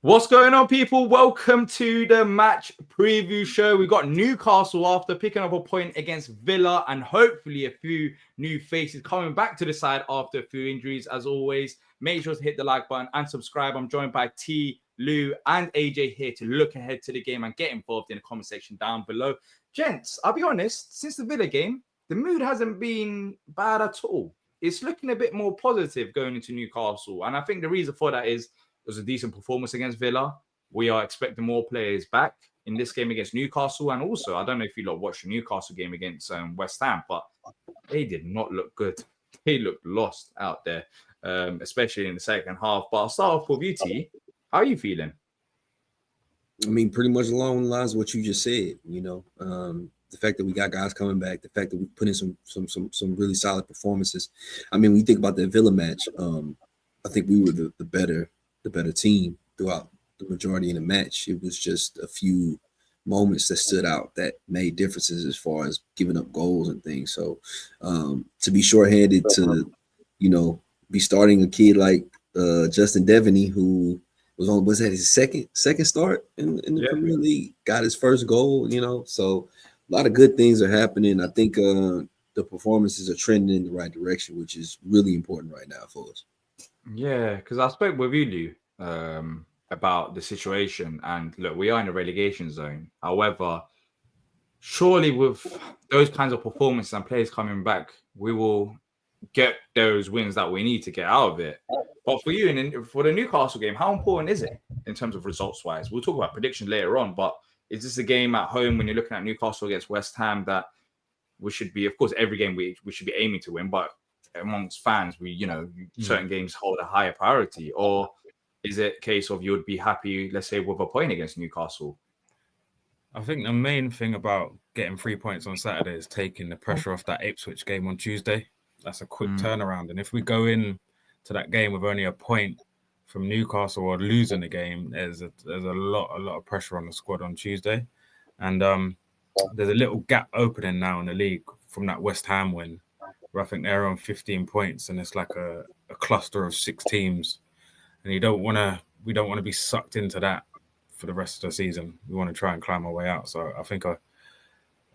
What's going on, people? Welcome to the match preview show. We got Newcastle after picking up a point against Villa and hopefully a few new faces coming back to the side after a few injuries. As always, make sure to hit the like button and subscribe. I'm joined by T, Lou, and AJ here to look ahead to the game and get involved in the comment section down below. Gents, I'll be honest, since the Villa game, the mood hasn't been bad at all. It's looking a bit more positive going into Newcastle. And I think the reason for that is it was a decent performance against Villa. We are expecting more players back in this game against Newcastle. And also, I don't know if you lot watched the Newcastle game against West Ham, but they did not look good. They looked lost out there, especially in the second half. But I'll start off with you, T. How are you feeling? I mean, pretty much along the lines of what you just said. The fact that we got guys coming back, the fact that we put in some really solid performances. I mean, when you think about that Villa match, I think we were the better team throughout the majority of the match. It was just a few moments that stood out that made differences as far as giving up goals and things. So to be shorthanded, to be starting a kid like Justin Devenny, who was that his second start in the Premier League, got his first goal, so a lot of good things are happening. I think the performances are trending in the right direction, which is really important right now for us. Yeah, because I spoke with you, Lou, about the situation. And look, we are in a relegation zone. However, surely with those kinds of performances and players coming back, we will get those wins that we need to get out of it. But for you, and for the Newcastle game, how important is it in terms of results-wise? We'll talk about predictions later on, but is this a game at home when you're looking at Newcastle against West Ham that we should be, of course, every game we should be aiming to win, but amongst fans, certain games hold a higher priority? Or is it a case of you would be happy, let's say, with a point against Newcastle? I think the main thing about getting 3 points on Saturday is taking the pressure off that Ipswich game on Tuesday. That's a quick turnaround. And if we go in to that game with only a point from Newcastle or losing the game, there's a lot of pressure on the squad on Tuesday. And there's a little gap opening now in the league from that West Ham win, where I think they're on 15 points and it's like a cluster of 6 teams. And we don't want to be sucked into that for the rest of the season. We want to try and climb our way out. So I think a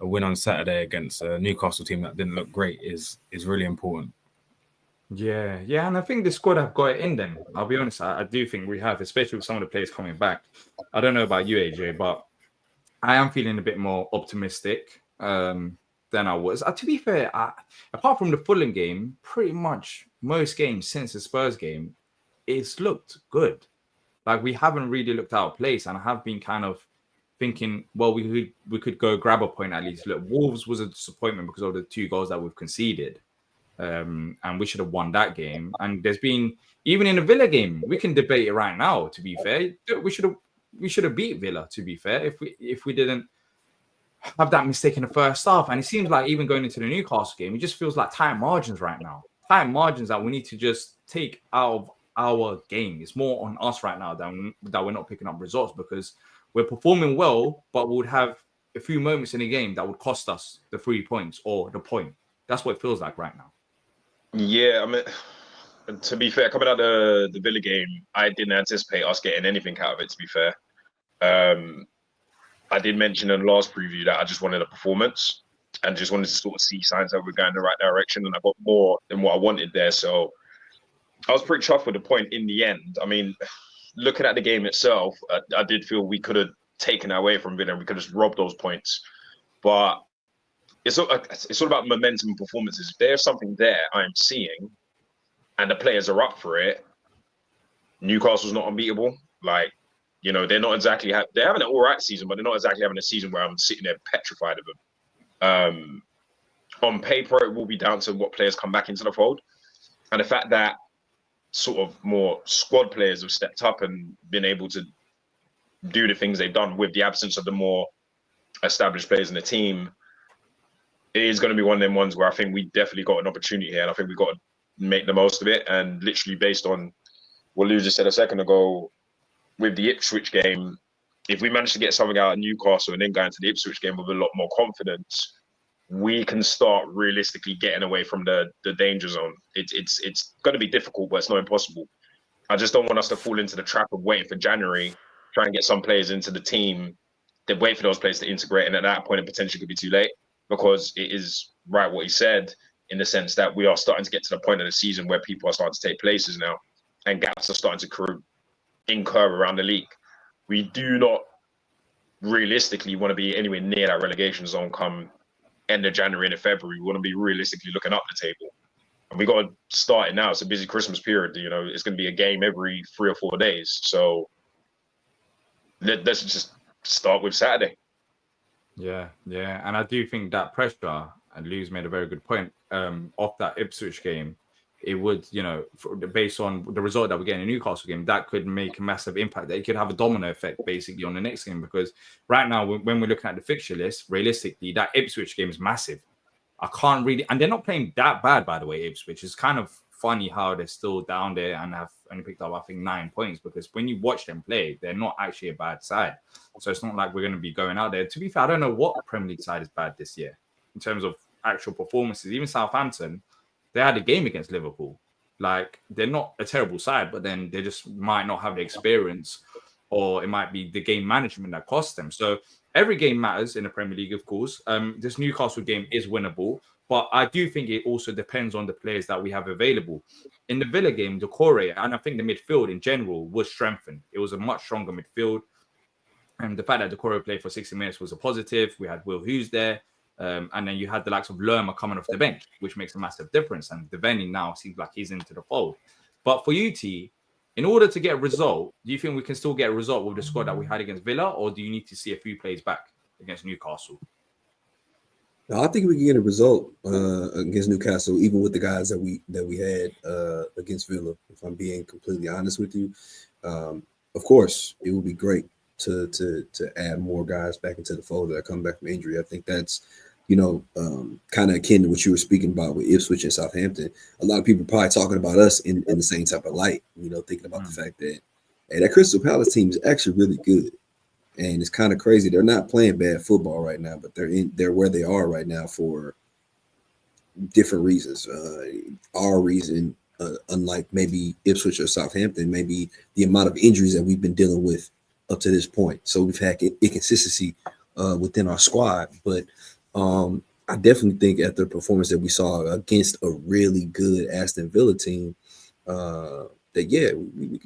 win on Saturday against a Newcastle team that didn't look great is really important. Yeah, and I think the squad have got it in them. I'll be honest, I do think we have, especially with some of the players coming back. I don't know about you, AJ, but I am feeling a bit more optimistic than I was. To be fair, apart from the Fulham game, pretty much most games since the Spurs game, it's looked good. Like, we haven't really looked out of place, and I have been kind of thinking, well, we could go grab a point at least. Look, Wolves was a disappointment because of the 2 goals that we've conceded. And we should have won that game. And there's been, even in the Villa game, we can debate it right now, to be fair. We should have beat Villa, to be fair, if we didn't have that mistake in the first half. And it seems like even going into the Newcastle game, it just feels like tight margins right now. Tight margins that we need to just take out of our game. It's more on us right now that we're not picking up results, because we're performing well, but we would have a few moments in the game that would cost us the 3 points or the point. That's what it feels like right now. Yeah, I mean, to be fair, coming out of the Villa game, I didn't anticipate us getting anything out of it, to be fair. I did mention in the last preview that I just wanted a performance and just wanted to sort of see signs that we're going in the right direction, and I got more than what I wanted there. So I was pretty chuffed with the point in the end. I mean, looking at the game itself, I did feel we could have taken away from Villa and we could have robbed those points. But it's all about momentum and performances. If there's something there I'm seeing and the players are up for it, Newcastle's not unbeatable. Like, they're not exactly they're having an all right season, but they're not exactly having a season where I'm sitting there petrified of them. On paper, it will be down to what players come back into the fold. And the fact that sort of more squad players have stepped up and been able to do the things they've done with the absence of the more established players in the team, it is going to be one of them ones where I think we definitely got an opportunity here, and I think we've got to make the most of it. And literally based on what Lou just said a second ago, with the Ipswich game, if we manage to get something out of Newcastle and then go into the Ipswich game with a lot more confidence, we can start realistically getting away from the danger zone. It's going to be difficult, but it's not impossible. I just don't want us to fall into the trap of waiting for January, trying to get some players into the team, then wait for those players to integrate, and at that point, it potentially could be too late, because it is right what he said, in the sense that we are starting to get to the point of the season where people are starting to take places now, and gaps are starting to incur around the league. We do not realistically want to be anywhere near that relegation zone come end of January and February. We want to be realistically looking up the table. And we got to start it now. It's a busy Christmas period. You know, it's going to be a game every 3 or 4 days. So let's just start with Saturday. Yeah. And I do think that pressure, and Lou's made a very good point, off that Ipswich game, it would, based on the result that we're getting in the Newcastle game, that could make a massive impact. That it could have a domino effect basically on the next game, because right now, when we're looking at the fixture list, realistically, that Ipswich game is massive. I can't really, and they're not playing that bad, by the way, Ipswich. It's kind of funny how they're still down there and have only picked up, I think, 9 points, because when you watch them play, they're not actually a bad side. So it's not like we're going to be going out there. To be fair, I don't know what Premier League side is bad this year in terms of actual performances. Even Southampton, they had a game against Liverpool. Like, they're not a terrible side, but then they just might not have the experience, or it might be the game management that costs them. So every game matters in the Premier League, of course. This Newcastle game is winnable, but I do think it also depends on the players that we have available. In the Villa game, Decore, and I think the midfield in general was strengthened. It was a much stronger midfield. And the fact that Decore played for 60 minutes was a positive. We had Will Hughes there. And then you had the likes of Lerma coming off the bench, which makes a massive difference. And Devenny now seems like he's into the fold. But for you, T, in order to get a result, do you think we can still get a result with the squad that we had against Villa, or do you need to see a few plays back against Newcastle? I think we can get a result against Newcastle, even with the guys that we had against Villa. If I'm being completely honest with you, of course, it would be great to add more guys back into the fold that are coming back from injury. I think that's kind of akin to what you were speaking about with Ipswich and Southampton. A lot of people probably talking about us in the same type of light. Thinking about the fact that that Crystal Palace team is actually really good. And it's kind of crazy. They're not playing bad football right now, but they're where they are right now for different reasons. Our reason, unlike maybe Ipswich or Southampton, maybe the amount of injuries that we've been dealing with up to this point. So we've had inconsistency within our squad. But I definitely think at the performance that we saw against a really good Aston Villa team, that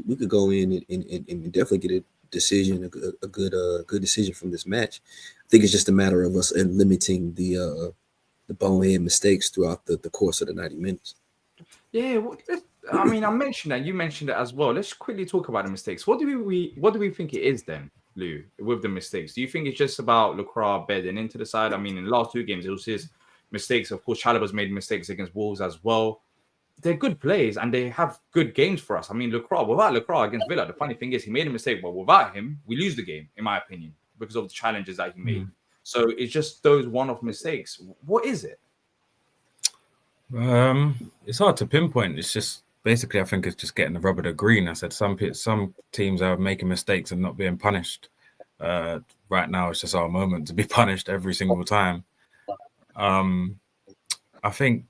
we could go in and definitely get a decision, a good decision from this match. I think it's just a matter of us limiting the bonehead mistakes throughout the course of the 90 minutes. Yeah, I mentioned that. You mentioned it as well. Let's quickly talk about the mistakes. What do we think it is then, Lou, with the mistakes? Do you think it's just about Lacroix bedding into the side? In the last 2 games, it was his mistakes. Of course, Chalobah's made mistakes against Wolves as well. They're good plays and they have good games for us. Without Lacroix against Villa, the funny thing is he made a mistake, but without him, we lose the game, in my opinion, because of the challenges that he made. So it's just those one-off mistakes. What is it? It's hard to pinpoint. It's just basically, I think it's just getting the rubber to green. I said some teams are making mistakes and not being punished. Right now, it's just our moment to be punished every single time. I think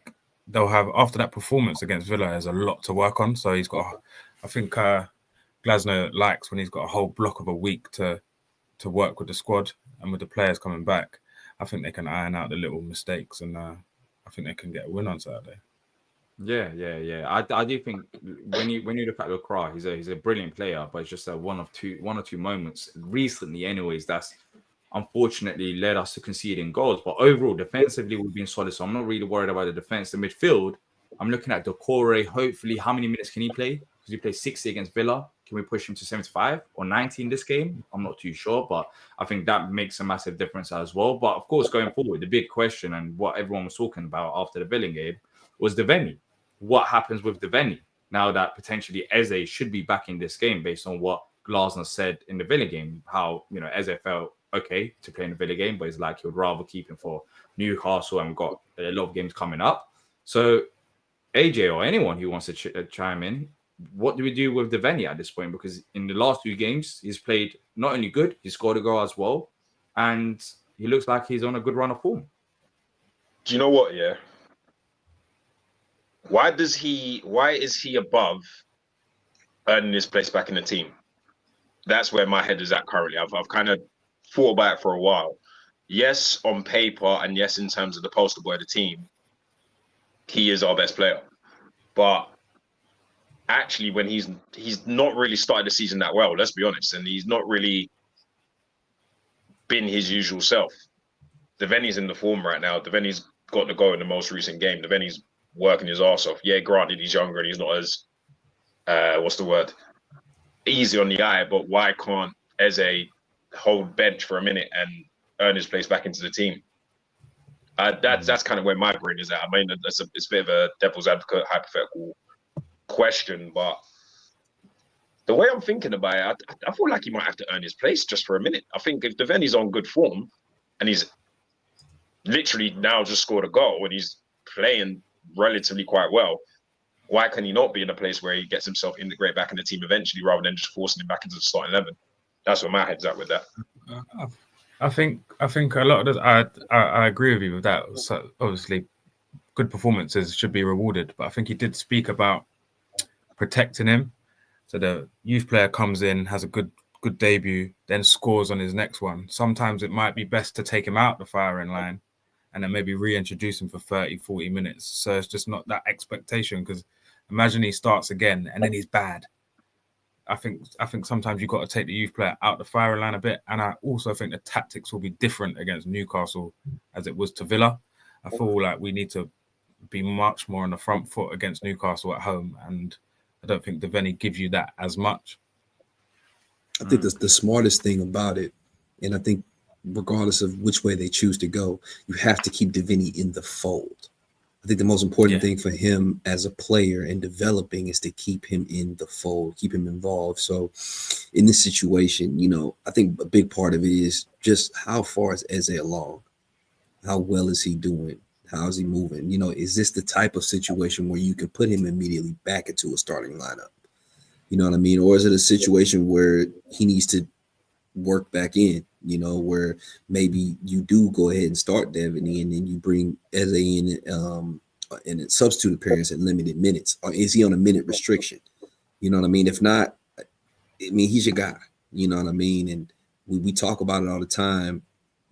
they'll have, after that performance against Villa, there's a lot to work on. So he's got, I think Glasner likes when he's got a whole block of a week to work with the squad and with the players coming back. I think they can iron out the little mistakes, and I think they can get a win on Saturday. Yeah. I do think when you look at Lacroix, he's a brilliant player, but it's just one or two moments recently, anyways, that's unfortunately led us to conceding goals. But overall, defensively, we've been solid. So I'm not really worried about the defense. The midfield, I'm looking at Decore. Hopefully, how many minutes can he play? Because he played 60 against Villa. Can we push him to 75 or 90 in this game? I'm not too sure, but I think that makes a massive difference as well. But of course, going forward, the big question and what everyone was talking about after the Villa game was Devenny. What happens with Devenny now that potentially Eze should be back in this game based on what Glasner said in the Villa game? How Eze felt okay to play in the Villa game, but it's like he would rather keep him for Newcastle, and we've got a lot of games coming up. So AJ or anyone who wants to chime in, what do we do with Devenny at this point? Because in the last 2 games, he's played not only good, he scored a goal as well, and he looks like he's on a good run of form. Do you know what? Yeah. Why is he above earning his place back in the team. That's where my head is at currently. I've kind of thought about it for a while. Yes, on paper, and yes, in terms of the poster boy of the team, he is our best player. But actually, when he's not really started the season that well, let's be honest, and he's not really been his usual self. Devenny's in the form right now. Devenny's got the goal in the most recent game. Devenny's working his arse off. Yeah, granted, he's younger and he's not as what's the word? Easy on the eye, but why can't Eze hold bench for a minute and earn his place back into the team? That's kind of where my brain is at. I mean, it's a bit of a devil's advocate hypothetical question, but the way I'm thinking about it, I feel like he might have to earn his place just for a minute. I think if Devenny's on good form and he's literally now just scored a goal and he's playing relatively quite well, why can he not be in a place where he gets himself integrated back in the team eventually rather than just forcing him back into the starting 11? That's where my head's at with that. I think a lot of I agree with you with that. So obviously, good performances should be rewarded, but I think he did speak about protecting him. So the youth player comes in, has a good debut, then scores on his next one. Sometimes it might be best to take him out the firing line and then maybe reintroduce him for 30, 40 minutes. So it's just not that expectation, because imagine he starts again and then he's bad. I think sometimes you've got to take the youth player out the firing line a bit. And I also think the tactics will be different against Newcastle as it was to Villa. I feel like we need to be much more on the front foot against Newcastle at home. And I don't think Devenny gives you that as much. I think that's the smartest thing about it. And I think regardless of which way they choose to go, you have to keep Devenny in the fold. I think the most important thing for him as a player and developing is to keep him in the fold, keep him involved. So in this situation, I think a big part of it is just how far is Eze along? How well is he doing? How is he moving? Is this the type of situation where you can put him immediately back into a starting lineup? You know what I mean? Or is it a situation where he needs to work back in, where maybe you do go ahead and start Devenny and then you bring Eze in a substitute appearance at limited minutes? Or is he on a minute restriction? You know what I mean? If not, he's your guy. You know what I mean? And we talk about it all the time.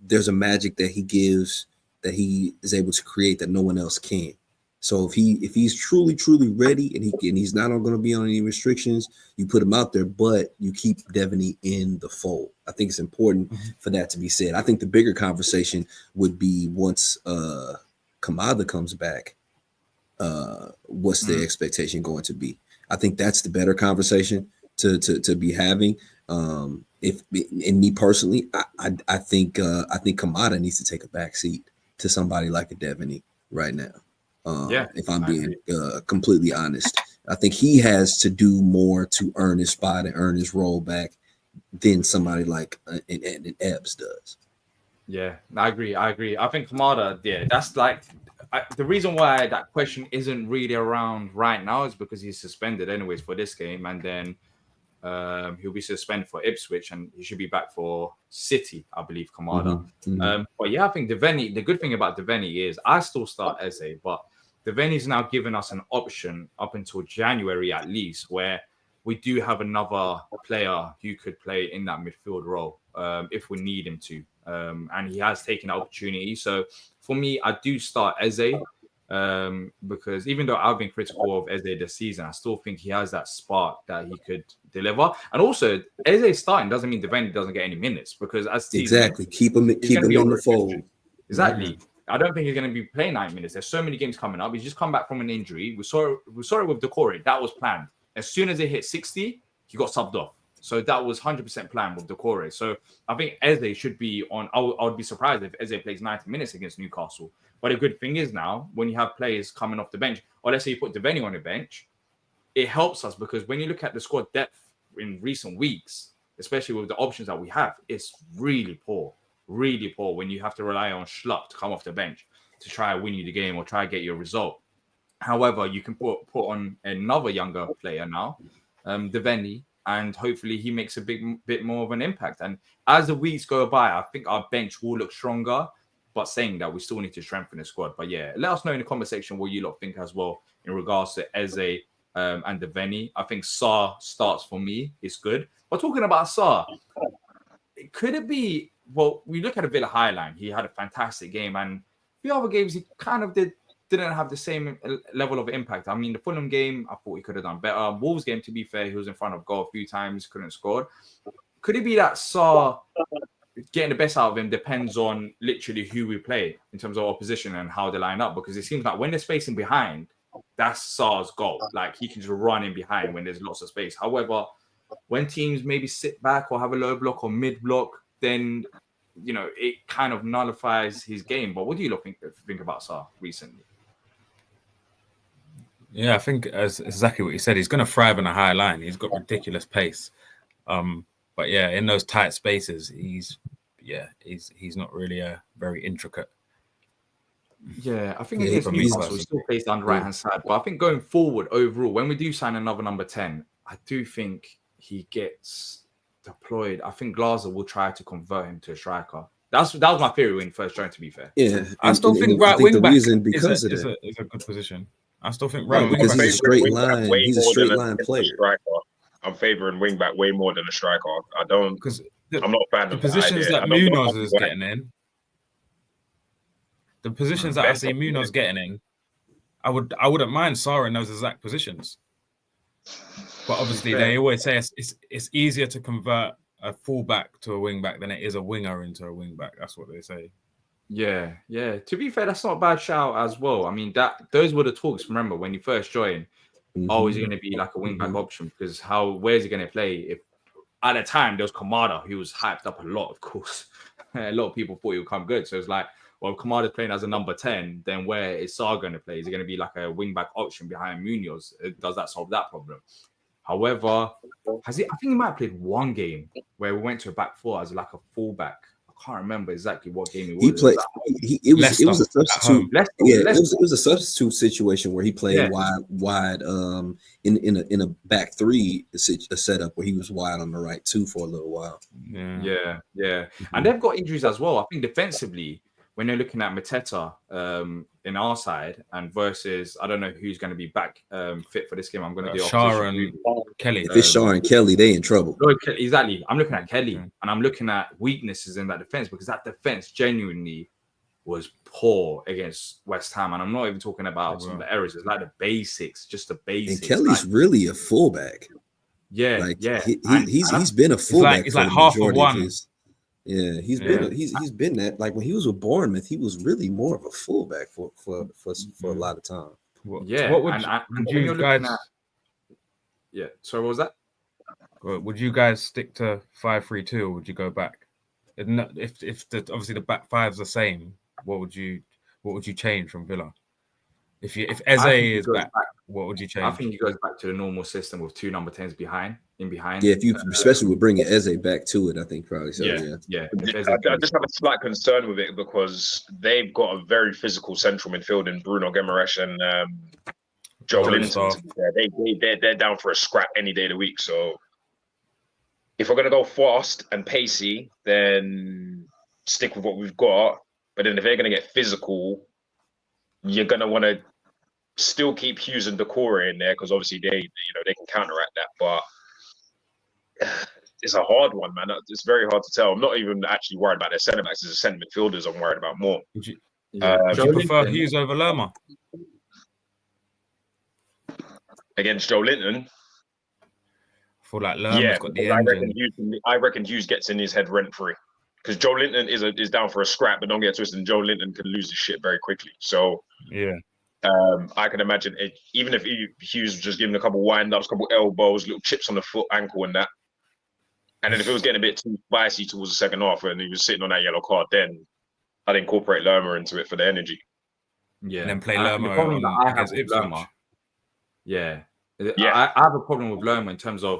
There's a magic that he gives that he is able to create that no one else can. So if he's truly ready and he's not going to be on any restrictions, you put him out there, but you keep Devenny in the fold. I think it's important for that to be said. I think the bigger conversation would be once Kamada comes back, what's the expectation going to be? I think that's the better conversation to be having. If and me personally, I think Kamada needs to take a back seat to somebody like a Devenny right now. If I'm being completely honest, I think he has to do more to earn his spot and earn his role back than somebody like an Ebbs does. Yeah, I agree. I think Kamada, that's like the reason why that question isn't really around right now is because he's suspended anyways for this game, and then he'll be suspended for Ipswich, and he should be back for City, I believe, Kamada. But yeah, I think Devenny, the good thing about Devenny is I still start Eze, but Devenny's now given us an option up until January at least, where we do have another player who could play in that midfield role if we need him to. And he has taken the opportunity. So for me, I do start Eze because even though I've been critical of Eze this season, I still think he has that spark that he could deliver. And also, Eze starting doesn't mean Devenny doesn't get any minutes, because as exactly keep him in the fold. Exactly. I don't think he's going to be playing 9 minutes. There's so many games coming up. He's just come back from an injury. We saw it with Decore. That was planned. As soon as it hit 60, he got subbed off. So that was 100% planned with Decore. So I think Eze should be on. I would be surprised if Eze plays 90 minutes against Newcastle. But the good thing is now, when you have players coming off the bench, or let's say you put Devenny on the bench, it helps us, because when you look at the squad depth in recent weeks, especially with the options that we have, it's really poor. Really poor when you have to rely on Schlupp to come off the bench to try and win you the game or try and get you a result. However, you can put on another younger player now, Devenny, and hopefully he makes a bit more of an impact. And as the weeks go by, I think our bench will look stronger. But saying that, we still need to strengthen the squad. But yeah, let us know in the comment section what you lot think as well in regards to Eze and Devenny. I think Sarr starts for me. It's good. But talking about Sarr, could it be? Well, we look at a Villa highline. He had a fantastic game, and the other games he kind of didn't have the same level of impact. I mean, the Fulham game, I thought he could have done better. Wolves game, to be fair, he was in front of goal a few times, couldn't score. Could it be that Sarr getting the best out of him depends on literally who we play in terms of opposition and how they line up? Because it seems like when they're spacing behind, that's Sarr's goal. Like, he can just run in behind when there's lots of space. However, when teams maybe sit back or have a low block or mid block, then it kind of nullifies his game. But what do you think about Sarr recently? Yeah, I think as exactly what you said, he's going to thrive in a high line. He's got ridiculous pace. But yeah, in those tight spaces, he's not really very intricate. Yeah, I think against Newcastle, he still plays down the right-hand side. But I think going forward, overall, when we do sign another number 10, I do think he gets deployed. I think Glazer will try to convert him to a striker. That was my theory when he first joined, to be fair. Yeah, I still think right wing back is a good position. I still think right wing back because he's a straight line. He's a straight line player. I'm favouring wing back way more than a striker. I don't because I'm not a fan the of positions that Munoz is getting in. The positions that I see Munoz getting in, I wouldn't mind Sarr in those exact positions. But obviously, they always say it's easier to convert a fullback to a wing back than it is a winger into a wing back. That's what they say. Yeah. To be fair, that's not a bad shout as well. I mean, those were the talks. Remember when you first joined? Oh, is he going to be like a wing back option? Because where's he going to play? If at the time there was Kamada, he was hyped up a lot. Of course, a lot of people thought he would come good. So it's like, well, if Kamada's playing as a number 10, then where is Sarr going to play? Is he going to be like a wing back option behind Munoz? Does that solve that problem? However, I think he might have played one game where we went to a back four as like a fullback. I can't remember exactly what game it was. He played. It was a substitute. It was a substitute situation where he played wide. In a back three setup where he was wide on the right too for a little while. Yeah. And they've got injuries as well. I think defensively, when they're looking at Mateta in our side and versus, I don't know who's going to be back fit for this game. I'm going to do Shah and Kelly. If it's Shah and Kelly, they in trouble. Exactly. I'm looking at Kelly and I'm looking at weaknesses in that defense because that defense genuinely was poor against West Ham. And I'm not even talking about some of the errors. It's like the basics, just the basics. And Kelly's really a fullback. Yeah. He's been a fullback. It's like half of one. Yeah, he's been that. Like when he was with Bournemouth, he was really more of a fullback for a lot of time. What would you guys? Yeah. So what was that? Would you guys stick to 5-3-2 or would you go back? If obviously the back five's the same, what would you change from Villa? If Eze is back, what would you change? I think he goes back to the normal system with two number 10s behind. Yeah, if you especially would bring Eze back to it, I think probably so. Yeah. I just have a slight concern with it because they've got a very physical central midfield in Bruno Guimaraes and Joe Linton. They're down for a scrap any day of the week. So if we're gonna go fast and pacey, then stick with what we've got. But then if they're gonna get physical, you're gonna want to still keep Hughes and Decore in there because obviously they can counteract that, but it's a hard one, man. It's very hard to tell. I'm not even actually worried about their centre backs. It's the centre midfielders I'm worried about more. Would you prefer Hughes over Lerma against Joe Linton? I feel like Lerma's got the engine. I reckon Hughes gets in his head rent free because Joe Linton is down for a scrap, but don't get twisted. Joe Linton can lose his shit very quickly. So I can imagine it, even if Hughes was just giving a couple wind-ups, a couple elbows, little chips on the foot, ankle and that. And then if it was getting a bit too spicy towards the second half and he was sitting on that yellow card, then I'd incorporate Lerma into it for the energy. Yeah. And then play Lerma against Ipswich. Yeah. I have a problem with Lerma in terms of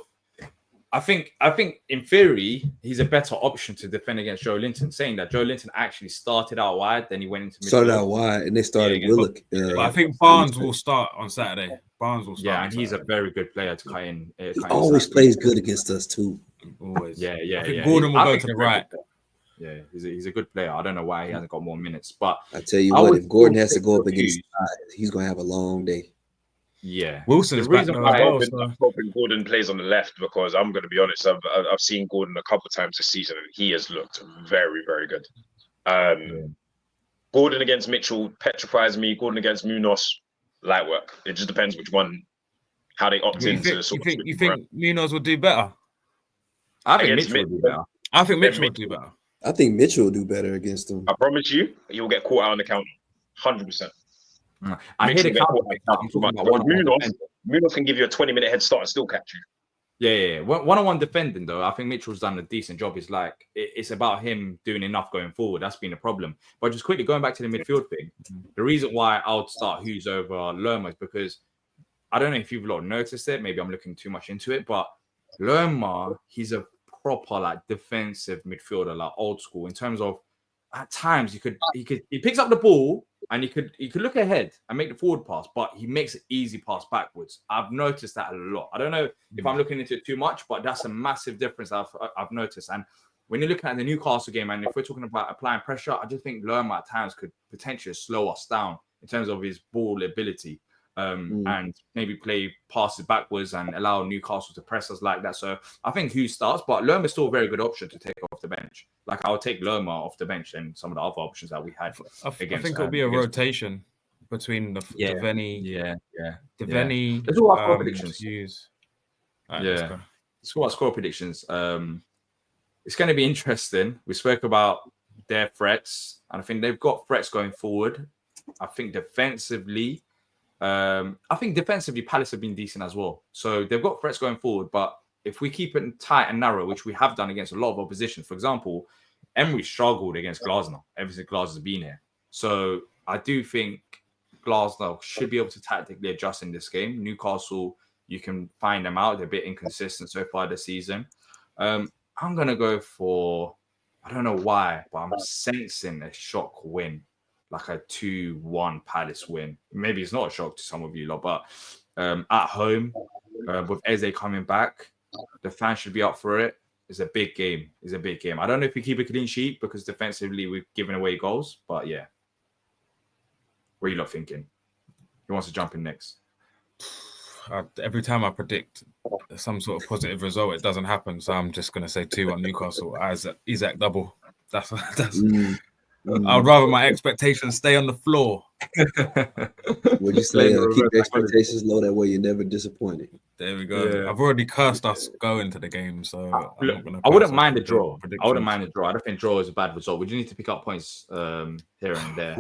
I think in theory he's a better option to defend against Joe Linton. Saying that Joe Linton actually started out wide, then he went into midfield. Started out wide, and they started Willock. But I think Barnes will start on Saturday. Yeah, and he's a very good player to cut in. He always plays good against us too. Always. Yeah. I think Gordon will go to the right. Yeah, he's a good player. I don't know why he hasn't got more minutes, but I tell you what, if Gordon has to go up against, he's gonna have a long day. Yeah. Wilson is The back reason now why as well. I'm So hoping Gordon plays on the left because I'm going to be honest. I've seen Gordon a couple of times this season and he has looked very, very good. Gordon against Mitchell petrifies me. Gordon against Munoz, light work. It just depends which one, how they opt into. You think Munoz would do better? I think Against Mitchell would do better. I think Mitchell would do better. I think Mitchell will do better against him. I promise you, you'll get caught out on the counter. 100%. I hear the counter. I'm talking about one-on-one. Munoz can give you a 20-minute head start and still catch you. Yeah. One-on-one defending, though, I think Mitchell's done a decent job. It's like, it's about him doing enough going forward. That's been a problem. But just quickly going back to the midfield thing, the reason why I would start Hughes over Lerma is because I don't know if you've noticed it. Maybe I'm looking too much into it, but Lerma, he's a proper like defensive midfielder, like old school. In terms of at times he picks up the ball and he could look ahead and make the forward pass, but he makes an easy pass backwards. I've noticed that a lot. I don't know if I'm looking into it too much, but that's a massive difference I've noticed. And when you're looking at the Newcastle game, and if we're talking about applying pressure, I just think Lerma at times could potentially slow us down in terms of his ball ability. And maybe play passes backwards and allow Newcastle to press us like that. So I think Hughes starts, but Lerma's still a very good option to take off the bench. Like I would take Lerma off the bench and some of the other options that we had. I think it'll be a rotation between the Devenny. Devenny. Let's all score predictions. Hughes. Right, let's go score predictions. It's going to be interesting. We spoke about their threats, and I think they've got threats going forward. I think defensively. Palace have been decent as well. So they've got threats going forward. But if we keep it tight and narrow, which we have done against a lot of opposition, for example, Emery struggled against Glasgow ever since Glasgow's been here. So I do think Glasgow should be able to tactically adjust in this game. Newcastle, you can find them out. They're a bit inconsistent so far this season. I'm going to go for, I don't know why, but I'm sensing a shock win. Like a 2-1 Palace win. Maybe it's not a shock to some of you lot, but at home, with Eze coming back, the fans should be up for it. It's a big game. I don't know if we keep a clean sheet because defensively we've given away goals, but yeah. What are you lot thinking? Who wants to jump in next? Every time I predict some sort of positive result, it doesn't happen. So I'm just going to say 2-1 Newcastle. Isaac double. That's. I'd rather my expectations stay on the floor. Would you say keep the expectations low? That way you're never disappointed. There we go. Yeah. I've already cursed us going to the game, so I wouldn't mind the draw. I don't think draw is a bad result. We just need to pick up points here and there.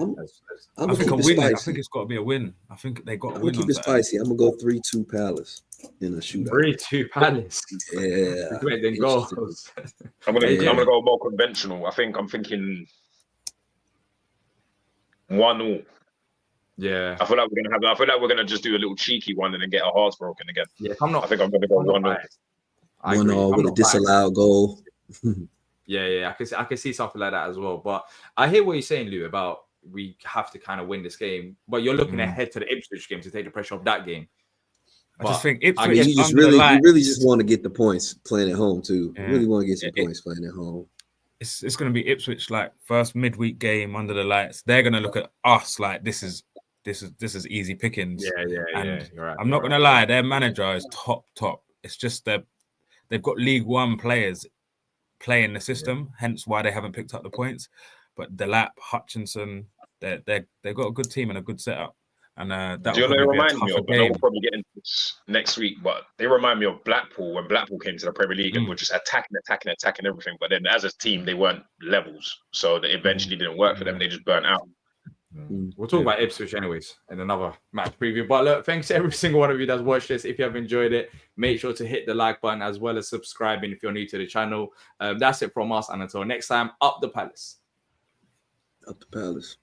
I think a win. I think it's got to be a win. I think they got to win. Keep it spicy. I'm gonna go 3-2 Palace in a shootout. 3-2 Palace. Yeah. Then goals. I'm gonna go more conventional. I'm thinking 1-1. Yeah, I feel like we're gonna just do a little cheeky one and then get our hearts broken again. Yeah, I think I'm gonna go 1-0. 1-0 with a disallowed goal. Yeah, I can see something like that as well. But I hear what you're saying, Lou, about we have to kind of win this game. But you're looking ahead to the Ipswich game to take the pressure off that game. I just think Ipswich. You really just want to get the points playing at home too. Yeah. You really want to get some points playing at home. It's going to be Ipswich like first midweek game under the lights. They're going to look at us like this is easy pickings. Yeah. I'm not going to lie, their manager is top. It's just they've got League One players playing the system, hence why they haven't picked up the points. But Delap, Hutchinson, they've got a good team and a good setup. And that do you know they remind me of? I know we'll probably get into this next week, but they remind me of Blackpool when Blackpool came to the Premier League and were just attacking everything. But then as a team, they weren't levels, so they eventually didn't work for them. They just burnt out. We'll talk about Ipswich anyways in another match preview. But look, thanks to every single one of you that's watched this. If you have enjoyed it, make sure to hit the like button as well as subscribing if you're new to the channel. That's it from us, and until next time, up the Palace. Up the Palace.